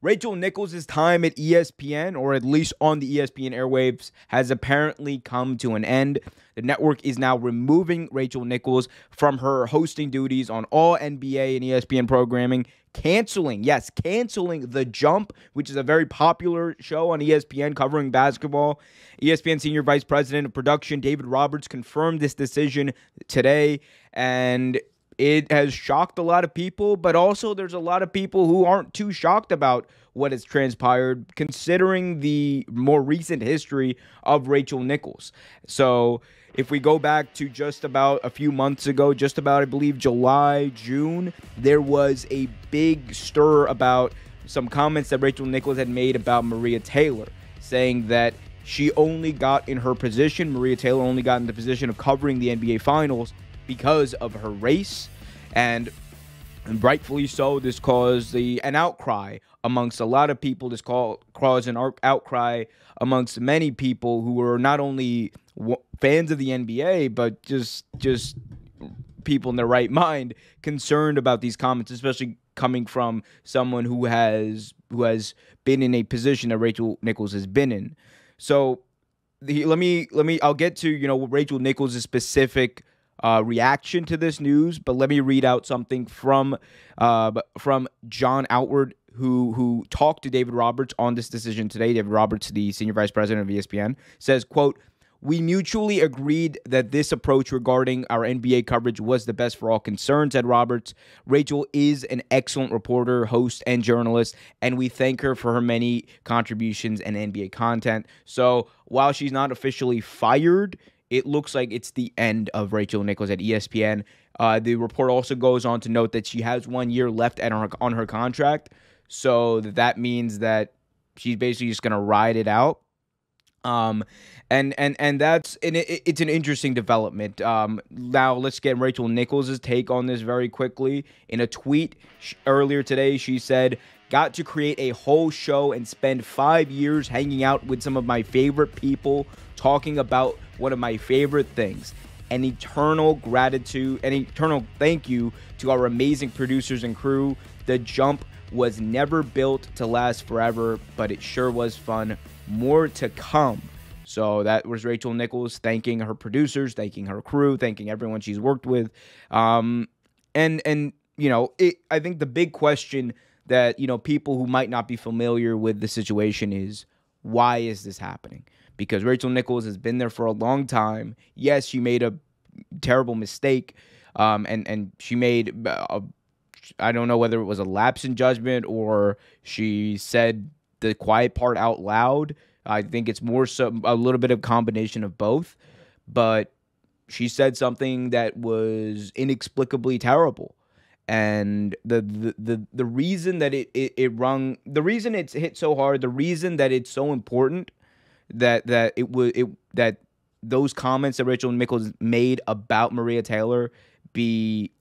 Rachel Nichols' time at ESPN, or at least on the ESPN airwaves, has apparently come to an end. The network is now removing Rachel Nichols from her hosting duties on all NBA and ESPN programming, canceling The Jump, which is a very popular show on ESPN covering basketball. ESPN Senior Vice President of Production David Roberts confirmed this decision today, and it has shocked a lot of people, but also there's a lot of people who aren't too shocked about what has transpired, considering the more recent history of Rachel Nichols. So if we go back to just about a few months ago, just about, I believe, July, June, there was a big stir about some comments that Rachel Nichols had made about Maria Taylor, saying that she only got in her position, Maria Taylor only got in the position of covering the NBA Finals because of her race, and rightfully so. This caused an outcry amongst a lot of people. This caused an outcry amongst many people who were not only fans of the NBA, but just people in their right mind concerned about these comments, especially coming from someone who has been in a position that Rachel Nichols has been in. So I'll get to Rachel Nichols' specific reaction to this news, but let me read out something from John Outward, who talked to David Roberts on this decision today. David Roberts, the senior vice president of ESPN, says, quote, "We mutually agreed that this approach regarding our NBA coverage was the best for all concerned," said Roberts. "Rachel is an excellent reporter, host, and journalist, and we thank her for her many contributions and NBA content." So while she's not officially fired, it looks like it's the end of Rachel Nichols at ESPN. The report also goes on to note that she has 1 year left on her contract, so that means that she's basically just going to ride it out. It's an interesting development. Now let's get Rachel Nichols' take on this very quickly. In a tweet earlier today, she said, "Got to create a whole show and spend 5 years hanging out with some of my favorite people, talking about one of my favorite things. An eternal gratitude, an eternal thank you to our amazing producers and crew. The Jump was never built to last forever, but it sure was fun. More to come." So that was Rachel Nichols thanking her producers, thanking her crew, thanking everyone she's worked with. I think the big question that, people who might not be familiar with the situation is, why is this happening? Because Rachel Nichols has been there for a long time. Yes, she made a terrible mistake, and she made I don't know whether it was a lapse in judgment or she said the quiet part out loud. I think it's more so a little bit of combination of both, but she said something that was inexplicably terrible. And the reason that the reason it's hit so hard, the reason that it's so important that those comments that Rachel Nichols made about Maria Taylor be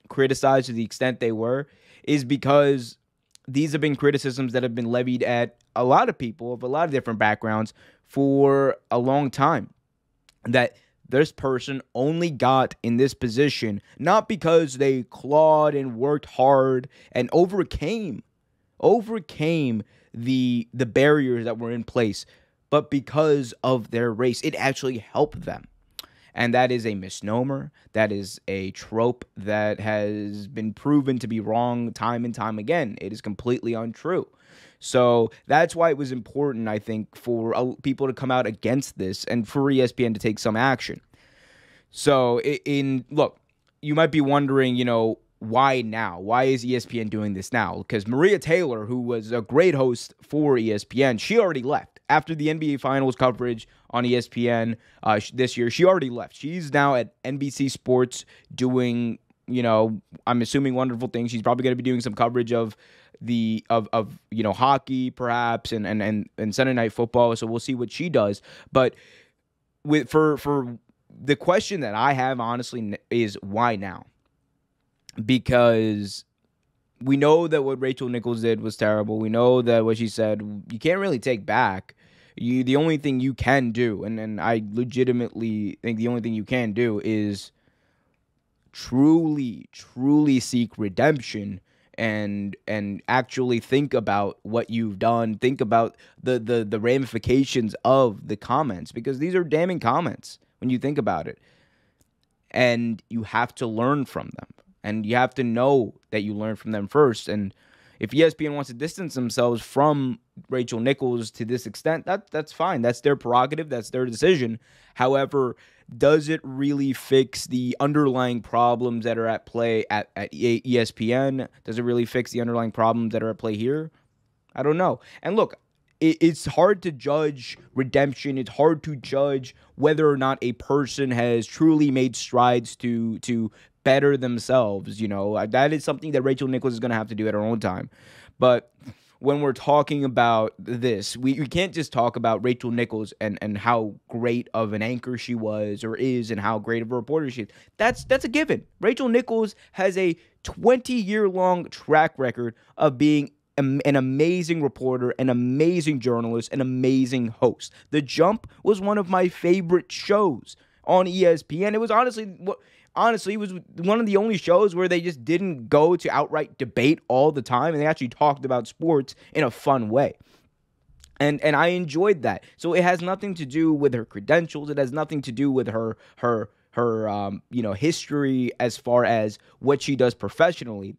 criticized to the extent they were, is because these have been criticisms that have been levied at a lot of people of a lot of different backgrounds for a long time. That this person only got in this position not because they clawed and worked hard and overcame the barriers that were in place, but because of their race. It actually helped them. And that is a misnomer. That is a trope that has been proven to be wrong time and time again. It is completely untrue. So that's why it was important, I think, for people to come out against this and for ESPN to take some action. So look, you might be wondering, why now? Why is ESPN doing this now? Because Maria Taylor, who was a great host for ESPN, she already left. After the NBA Finals coverage on ESPN this year, she already left. She's now at NBC Sports doing, I'm assuming wonderful things. She's probably going to be doing some coverage of hockey perhaps and Sunday Night Football. So we'll see what she does. But for the question that I have honestly is, why now? Because we know that what Rachel Nichols did was terrible. We know that what she said, you can't really take back. The only thing you can do, and I legitimately think the only thing you can do is truly seek redemption and actually think about what you've done, think about the ramifications of the comments, because these are damning comments when you think about it. And you have to learn from them. And you have to know that you learn from them first. And if ESPN wants to distance themselves from Rachel Nichols to this extent, that's fine. That's their prerogative. That's their decision. However, does it really fix the underlying problems that are at play at ESPN? Does it really fix the underlying problems that are at play here? I don't know. And look, it's hard to judge redemption. It's hard to judge whether or not a person has truly made strides to better themselves. You know, that is something that Rachel Nichols is going to have to do at her own time. But when we're talking about this, we can't just talk about Rachel Nichols and how great of an anchor she was or is and how great of a reporter she is. That's a given. Rachel Nichols has a 20-year-long track record of being an amazing reporter, an amazing journalist, an amazing host. The Jump was one of my favorite shows on ESPN. It was honestly, it was one of the only shows where they just didn't go to outright debate all the time, and they actually talked about sports in a fun way. And I enjoyed that. So it has nothing to do with her credentials. It has nothing to do with her history as far as what she does professionally.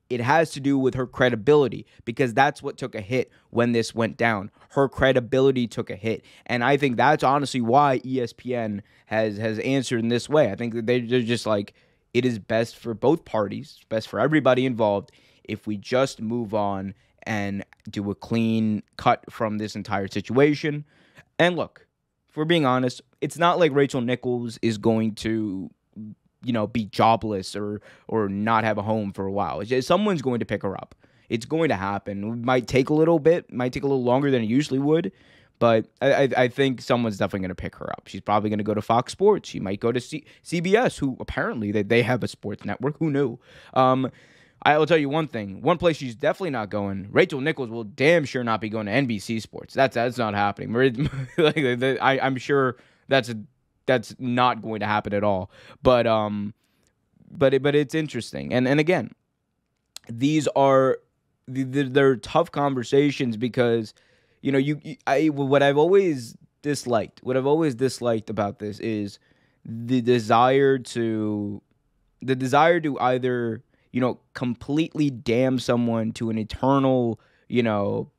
It has to do with her credibility, because that's what took a hit when this went down. Her credibility took a hit. And I think that's honestly why ESPN has answered in this way. I think that they're just like, it is best for both parties, best for everybody involved, if we just move on and do a clean cut from this entire situation. And look, if we're being honest, it's not like Rachel Nichols is going to be jobless or not have a home for a while. It's just, someone's going to pick her up. It's going to happen. It might take a little bit, might take a little longer than it usually would, but I think someone's definitely going to pick her up. She's probably going to go to Fox Sports. She might go to CBS, who apparently they have a sports network. Who knew? I will tell you one thing. One place she's definitely not going. Rachel Nichols will damn sure not be going to NBC Sports. That's not happening. I'm sure that's not going to happen at all. But it's interesting. And again, these are they're tough conversations, because what I've always disliked about this is the desire to either completely damn someone to an eternal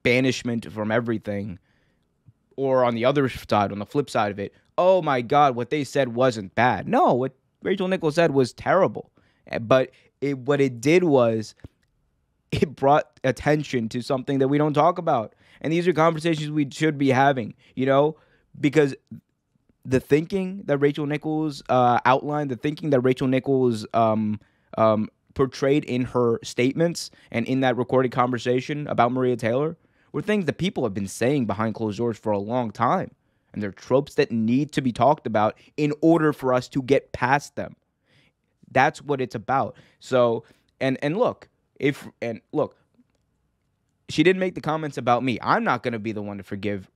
banishment from everything, or on the other side, on the flip side of it, oh my God, what they said wasn't bad. No, what Rachel Nichols said was terrible. But what it did was it brought attention to something that we don't talk about. And these are conversations we should be having, because the thinking that Rachel Nichols outlined, the thinking that Rachel Nichols portrayed in her statements and in that recorded conversation about Maria Taylor were things that people have been saying behind closed doors for a long time. And they're tropes that need to be talked about in order for us to get past them. That's what it's about. So, and look, she didn't make the comments about me. I'm not going to be the one to forgive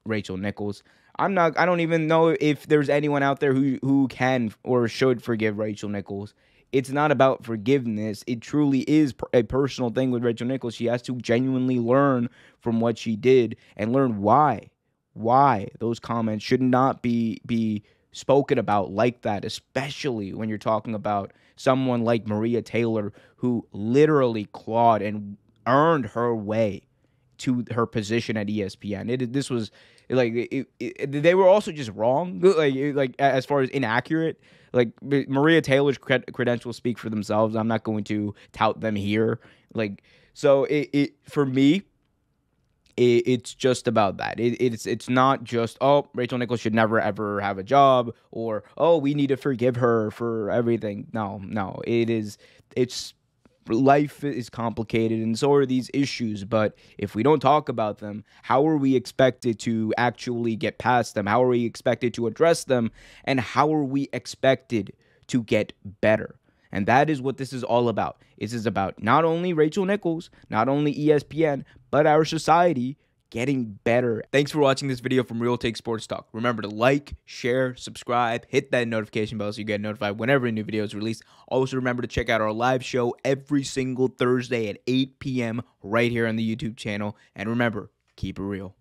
Rachel Nichols. I don't even know if there's anyone out there who can or should forgive Rachel Nichols. It's not about forgiveness. It truly is a personal thing with Rachel Nichols. She has to genuinely learn from what she did and learn why those comments should not be spoken about like that, especially when you're talking about someone like Maria Taylor, who literally clawed and earned her way to her position at ESPN. This was like they were also just wrong, like as far as inaccurate. Like, Maria Taylor's credentials speak for themselves. I'm not going to tout them here. So for me, it's just about that. It's not just, oh, Rachel Nichols should never ever have a job, or, oh, we need to forgive her for everything. No, it's life is complicated, and so are these issues. But if we don't talk about them, how are we expected to actually get past them? How are we expected to address them? And how are we expected to get better? And that is what this is all about. This is about not only Rachel Nichols, not only ESPN, but our society getting better. Thanks for watching this video from Real Take Sports Talk. Remember to like, share, subscribe, hit that notification bell so you get notified whenever a new video is released. Also, remember to check out our live show every single Thursday at 8 p.m. right here on the YouTube channel. And remember, keep it real.